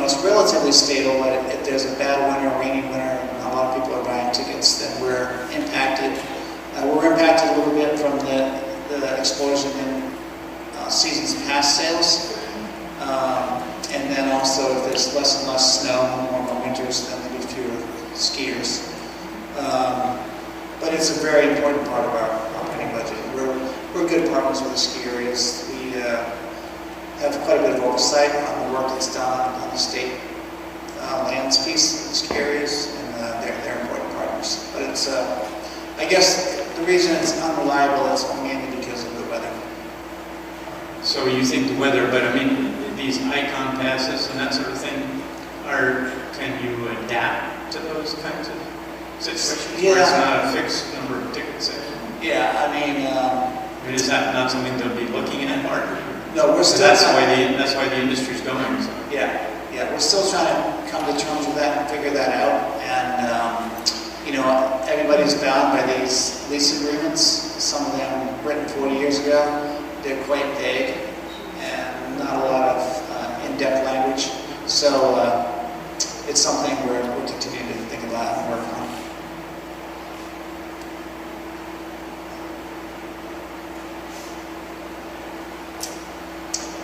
[SPEAKER 2] it's relatively stable. But if there's a bad winter, rainy winter, and a lot of people are buying tickets, then we're impacted. We're impacted a little bit from the explosion in seasons past sales, and then also if there's less and less snow in warmer winters, then there'll be fewer skiers. But it's a very important part of our operating budget. We're good partners with the ski areas. We have quite a bit of oversight on the work that's done on the state lands piece in the ski areas, and they're important partners. But it's, I guess the reason it's unreliable is mainly because of the weather.
[SPEAKER 10] So you think the weather, but I mean, these icon passes and that sort of thing, can you adapt to those kinds of situations where it's not a fixed number of tickets?
[SPEAKER 2] Yeah, I mean,
[SPEAKER 10] is that not something they'll be looking at harder?
[SPEAKER 2] No, we're still.
[SPEAKER 10] That's why the industry's going. So.
[SPEAKER 2] Yeah, we're still trying to come to terms with that and figure that out. And everybody's bound by these lease agreements. Some of them written 40 years ago. They're quite vague and not a lot of in-depth language. So it's something we're continuing to think about and work on.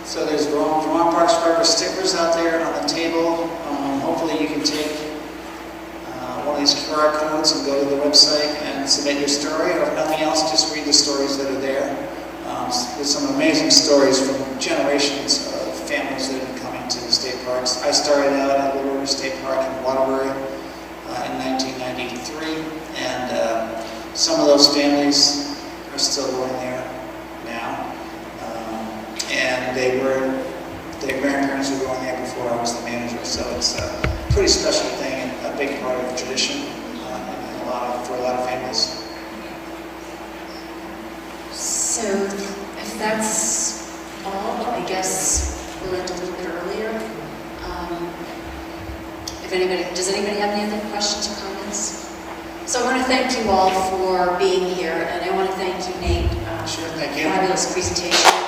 [SPEAKER 2] So there's Vermont Parks Forever stickers out there on the table. Hopefully you can take one of these QR codes and go to the website and submit your story, or if nothing else, just read the stories that are there. There's some amazing stories from generations of families that have been coming to the state parks. I started out at Little River State Park in Waterbury in 1993, and some of those families are still going there now. And their grandparents were going there before I was the manager, so it's a pretty special thing and a big part of tradition for a lot of families.
[SPEAKER 11] So if that's all, I guess we'll end a little bit earlier.
[SPEAKER 1] Does anybody have any other questions or comments? So I want to thank you all for being here, and I want to thank you, Nate.
[SPEAKER 2] Sure, thank you.
[SPEAKER 1] Fabulous presentation.